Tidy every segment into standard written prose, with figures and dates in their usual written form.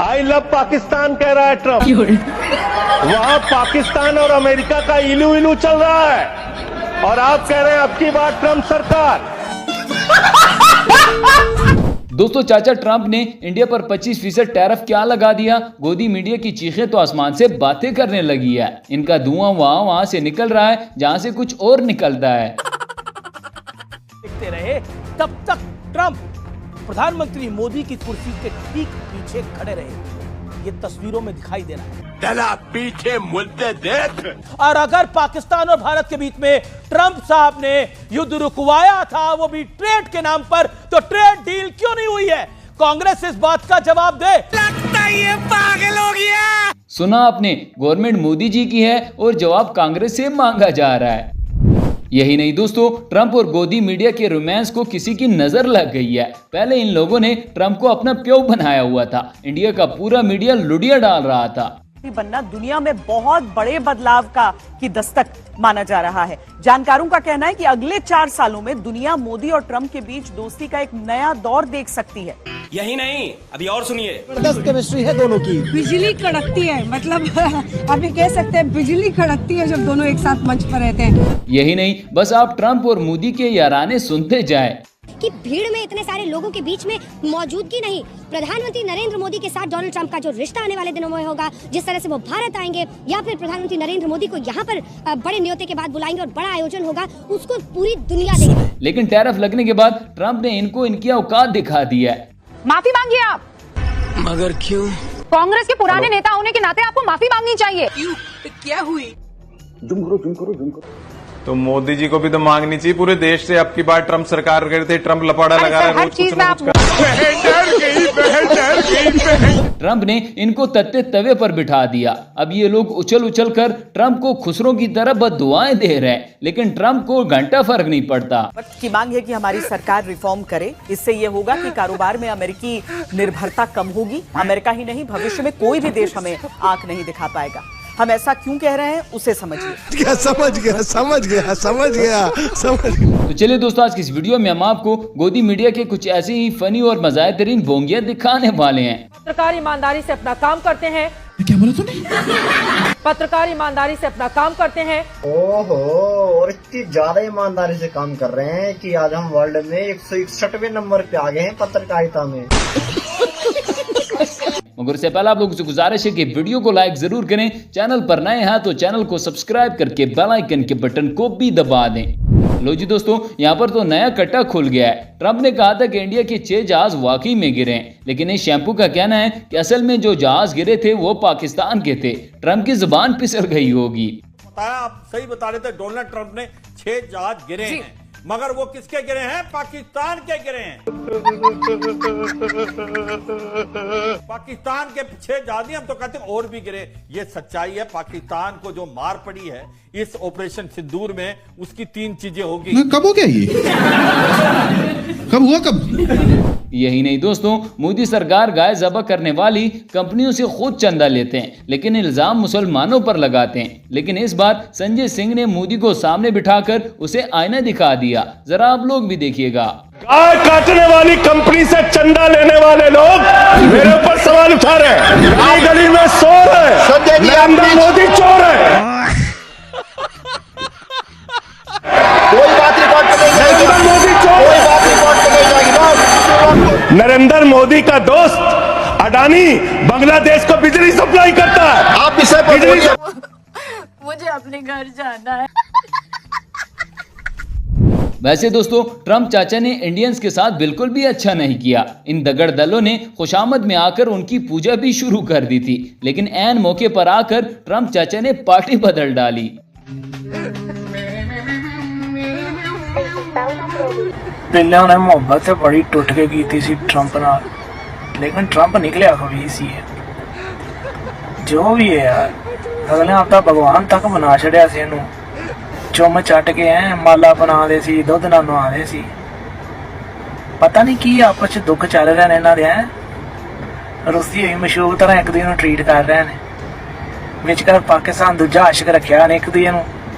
I love Pakistan कह रहा है ट्रंप। वहां पाकिस्तान और अमेरिका का इलू इलू चल रहा है और आप कह रहे हैं अब की बार ट्रंप सरकार। दोस्तों, चाचा ट्रंप ने इंडिया पर 25% टैरिफ क्या लगा दिया। गोदी मीडिया की चीखें तो आसमान से बातें करने लगी है। इनका धुआं वहां से निकल रहा है जहां से कुछ और निकलता है। देखते रहे तब तक ट्रंप प्रधानमंत्री मोदी की कुर्सी के ठीक पीछे खड़े रहे। ये तस्वीरों में दिखाई दे रहा है। चला पीछे मुड़ते देख। और अगर पाकिस्तान और भारत के बीच में ट्रंप साहब ने युद्ध रुकवाया था, वो भी ट्रेड के नाम पर, तो ट्रेड डील क्यों नहीं हुई है? कांग्रेस इस बात का जवाब दे। लगता है ये पागल हो गया। सुना आपने, गवर्नमेंट मोदी जी की है और जवाब कांग्रेस से मांगा जा रहा है। यही नहीं दोस्तों, ट्रंप और गोदी मीडिया के रोमांस को किसी की नजर लग गई है। पहले इन लोगों ने ट्रंप को अपना प्यो बनाया हुआ था। इंडिया का पूरा मीडिया लुडिया डाल रहा था। बनना दुनिया में बहुत बड़े बदलाव की दस्तक माना जा रहा है। जानकारों का कहना है कि अगले 4 सालों में दुनिया मोदी और ट्रंप के बीच दोस्ती का एक नया दौर देख सकती है। यही नहीं, अभी और सुनिए। जबरदस्त केमिस्ट्री है दोनों की। बिजली कड़कती है, मतलब अभी कह सकते हैं बिजली कड़कती है जब दोनों एक साथ मंच पर रहते हैं। यही नहीं, बस आप ट्रंप और मोदी के याराने सुनते जाएं। कि भीड़ में इतने सारे लोगों के बीच में मौजूदगी नहीं, प्रधानमंत्री नरेंद्र मोदी के साथ डोनाल्ड ट्रंप का जो रिश्ता आने वाले दिनों में होगा, जिस तरह से वो भारत आएंगे या फिर प्रधानमंत्री नरेंद्र मोदी को यहाँ पर बड़े न्योते के बाद बुलाएंगे और बड़ा आयोजन होगा, उसको पूरी दुनिया देखेगी। लेकिन टैरिफ लगने के बाद ट्रंप ने इनको इनकी औकात दिखा दी है। माफी मांगिए आप। मगर क्यों? कांग्रेस के पुराने नेता होने के नाते आपको माफी मांगनी चाहिए। क्यों? क्या हुई? जुम करो। तो मोदी जी को भी तो मांगनी चाहिए। पूरे देश से अब की बार ट्रंप सरकार कर थे, ट्रंप लपाड़ा लगा रहे हैं, रोज कुछ ना कुछ ट्रंप ने इनको तत्ते तवे पर बिठा दिया। अब ये लोग उछल उछल कर ट्रंप को खुसरों की तरह बद्दुआएं दे रहे हैं, लेकिन ट्रंप को घंटा फर्क नहीं पड़ता। वक्त की मांग है कि हमारी सरकार रिफॉर्म करे। इससे ये होगा कि कारोबार में अमेरिकी निर्भरता कम होगी। अमेरिका ही नहीं, भविष्य में कोई भी देश हमें आंख नहीं दिखा पाएगा। हम ऐसा क्यों कह रहे हैं उसे समझिए। समझ गया। तो चलिए दोस्तों, आज की इस वीडियो में हम आपको गोदी मीडिया के कुछ ऐसी ही फनी और मज़ेदार बोंगियां दिखाने वाले हैं। पत्रकार ईमानदारी से अपना काम करते हैं। क्या बोला तूने? पत्रकार ईमानदारी से अपना काम करते हैं। ओहो, और इतनी ज्यादा ईमानदारी से काम कर रहे हैं कि आज हम वर्ल्ड में 161वें नंबर पे आ गए हैं पत्रकारिता में। मगर उससे पहले आप लोगों से गुजारिश है कि वीडियो को लाइक जरूर करें। चैनल पर नए हैं तो चैनल को सब्सक्राइब करके बेल आइकन के बटन को भी दबा दें। लो जी दोस्तों, यहाँ पर तो नया कट्टा खुल गया है। ट्रंप ने कहा था कि इंडिया के 6 जहाज वाकई में गिरे हैं, लेकिन इस शैम्पू का कहना है कि असल में जो जहाज गिरे थे वो पाकिस्तान के थे। ट्रंप की जुबान फिसल गई होगी। बताया, आप सही बता रहे थे। डोनाल्ड ट्रंप ने 6 जहाज गिरे हैं, मगर वो किसके गिरे हैं? पाकिस्तान के गिरे हैं। पाकिस्तान के 6 जहाज, हम तो कहते हैं और भी गिरे। ये सच्चाई है। पाकिस्तान को जो मार पड़ी है इस ऑपरेशन सिंदूर में, उसकी 3 चीजें होगी। कब हो गया ये? कब? यही नहीं दोस्तों, मोदी सरकार गाय ज़बह करने वाली कंपनियों से खुद चंदा लेते हैं, लेकिन इल्जाम मुसलमानों पर लगाते हैं। लेकिन इस बार संजय सिंह ने मोदी को सामने बिठाकर उसे आईना दिखा दिया। जरा आप लोग भी देखिएगा। गाय काटने वाली कंपनी से चंदा लेने वाले लोग मेरे ऊपर सवाल उठा रहे हैं। गली में सो रहे, नरेंद्र मोदी चोर है। नरेंद्र मोदी का दोस्त अडानी बांग्लादेश को बिजली सप्लाई करता है। आप इसे मुझे अपने घर जाना है। वैसे दोस्तों, ट्रंप चाचा ने इंडियंस के साथ बिल्कुल भी अच्छा नहीं किया। इन दगड़ दलों ने खुशामद में आकर उनकी पूजा भी शुरू कर दी थी, लेकिन ऐन मौके पर आकर ट्रंप चाचा ने पार्टी बदल डाली। पहले उन्हें मोहब्बत से बड़ी टुट के की थी ट्रंप नाल, लेकिन ट्रंप निकलिया खबीस ही है। जो भी है यार, अगले हफ्ता भगवान तक बना छड़िया सी इनू। चुम चट के हैं, माला बना दे सी, दुध ना नवा दे सी। पता नहीं की आपस च दुख चल रहे ने इन्हां दे। रुसी हुई मशहूर तरह एक दूजे ट्रीट कर रहे हैं। विचकार पाकिस्तान दूजा आशिक रखा ने, एक दूजे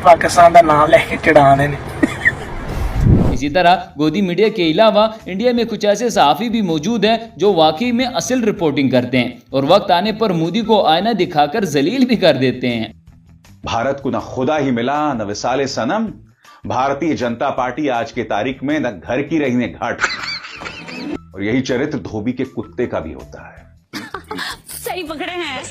पाकिस्तान का नाम लैके चिड़ा ने। इसी इसी तरह गोदी मीडिया के अलावा इंडिया में कुछ ऐसे सहाफ़ी भी मौजूद हैं जो वाकई में असल रिपोर्टिंग करते हैं और वक्त आने पर मोदी को आईना दिखाकर जलील भी कर देते हैं। भारत को न खुदा ही मिला न विसाले सनम, भारतीय जनता पार्टी आज के तारीख में न घर की रही न घाट, और यही चरित्र धोबी के कुत्ते का भी होता है। सही पकड़े हैं।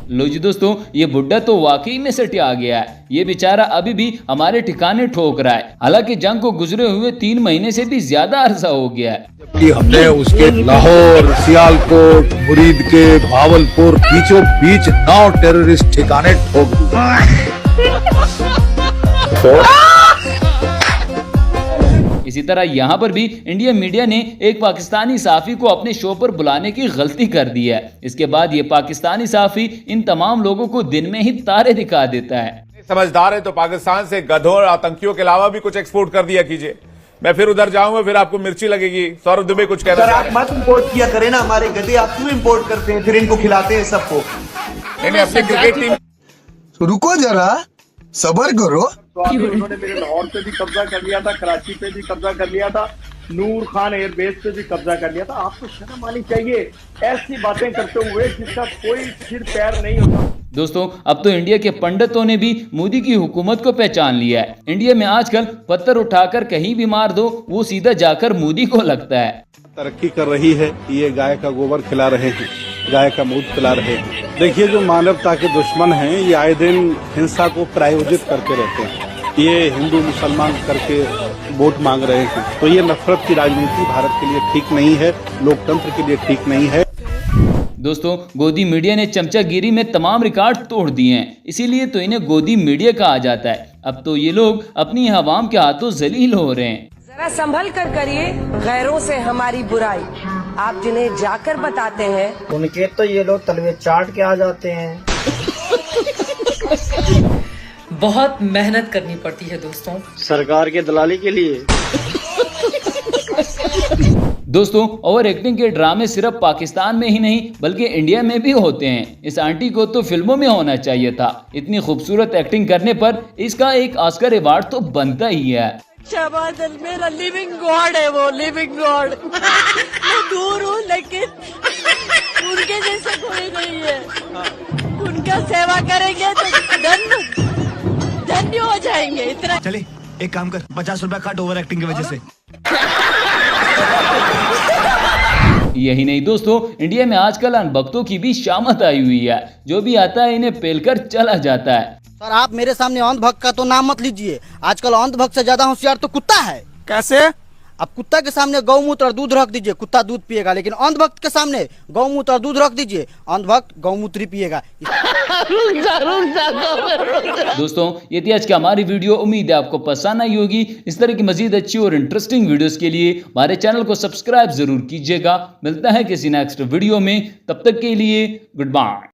लो जी दोस्तों, ये बुड्ढा तो वाकई में सटिया गया है। ये बेचारा अभी भी हमारे ठिकाने ठोक रहा है, हालांकि जंग को गुजरे हुए 3 महीने से भी ज्यादा अरसा हो गया है। कि हमने उसके लाहौर, सियालकोट, मुरीद के, भावलपुर बीचों बीच 9 टेररिस्ट ठिकाने ठोक दिए। इसी तरह यहाँ पर भी इंडियन मीडिया ने एक पाकिस्तानी सहाफ़ी को अपने शो पर बुलाने की गलती कर दी है। इसके बाद ये पाकिस्तानी सहाफ़ी इन तमाम लोगों को दिन में ही तारे दिखा देता है। समझदार है तो पाकिस्तान से गधों और आतंकियों के अलावा भी कुछ एक्सपोर्ट कर दिया कीजिए। मैं फिर उधर जाऊंगा, फिर आपको मिर्ची लगेगी। सौरभ दुबे कुछ कह रहे हैं। आप मत इम्पोर्ट किया करें ना, हमारे गधे आप क्यों इम्पोर्ट करते हैं, फिर इनको खिलाते हैं सबको। नहीं, अपनी क्रिकेट टीम रुको जरा, सबर करो। तो उन्होंने मेरे लाहौर पे भी कब्जा कर लिया था, कराची पे भी कब्जा कर लिया था, नूर खान एयरबेस पे भी कब्जा कर लिया था। आपको शर्म आनी चाहिए ऐसी बातें करते हुए जिसका कोई सिर पैर नहीं होता। दोस्तों, अब तो इंडिया के पंडितों ने भी मोदी की हुकूमत को पहचान लिया है। इंडिया में आजकल पत्थर उठाकर कहीं भी मार दो, वो सीधा जाकर मोदी को लगता है। तरक्की कर रही है, ये गाय का गोबर खिला रहे हैं, गाय का दूध खिला रहे हैं। देखिए, जो मानवता के दुश्मन हैं ये आए दिन हिंसा को प्रायोजित करते रहते हैं। ये हिंदू मुसलमान करके वोट मांग रहे हैं, तो ये नफरत की राजनीति भारत के लिए ठीक नहीं है, लोकतंत्र के लिए ठीक नहीं है। दोस्तों, गोदी मीडिया ने चमचागिरी में तमाम रिकॉर्ड तोड़ दिए हैं, इसीलिए तो इन्हें गोदी मीडिया कहा जाता है। अब तो ये लोग अपनी आवाम के हाथों जलील हो रहे हैं। जरा संभल कर करिए गैरों से हमारी बुराई, आप जिन्हें जाकर बताते हैं उनके तो ये लोग तलवे चाट के आ जाते हैं। बहुत मेहनत करनी पड़ती है दोस्तों, सरकार के दलाली के लिए। दोस्तों, ओवर एक्टिंग के ड्रामे सिर्फ पाकिस्तान में ही नहीं बल्कि इंडिया में भी होते हैं। इस आंटी को तो फिल्मों में होना चाहिए था। इतनी खूबसूरत एक्टिंग करने पर इसका एक ऑस्कर अवार्ड तो बनता ही है। शहबाज मेरा लिविंग गॉड है, वो लिविंग गॉड। मैं दूर हूँ लेकिन उनके जैसे कोई नहीं है। उनका सेवा करेंगे तो धन्य हो जाएंगे। इतना चले एक काम कर, 50 रुपया काट ओवर एक्टिंग की वजह से। यही नहीं दोस्तों, इंडिया में आजकल अनभक्तों की भी शामत आई हुई है। जो भी आता है इन्हें पेलकर चला जाता है। सर, आप मेरे सामने अंधभक्त का तो नाम मत लीजिए। आजकल अंधभक्त से ज्यादा होशियार तो कुत्ता है। कैसे? अब कुत्ता के सामने गौमूत्र और दूध रख दीजिए, कुत्ता दूध पिएगा, लेकिन अंधभक्त के सामने गौमूत्र और दूध रख दीजिए, अंधभक्त गौमूत्र ही पिएगा। दोस्तों, ये थी आज की हमारी वीडियो। उम्मीद है आपको पसंद आई होगी। इस तरह की मजीद अच्छी और इंटरेस्टिंग वीडियोस के लिए हमारे चैनल को सब्सक्राइब जरूर कीजिएगा। मिलता है किसी नेक्स्ट वीडियो में, तब तक के लिए गुड बाय।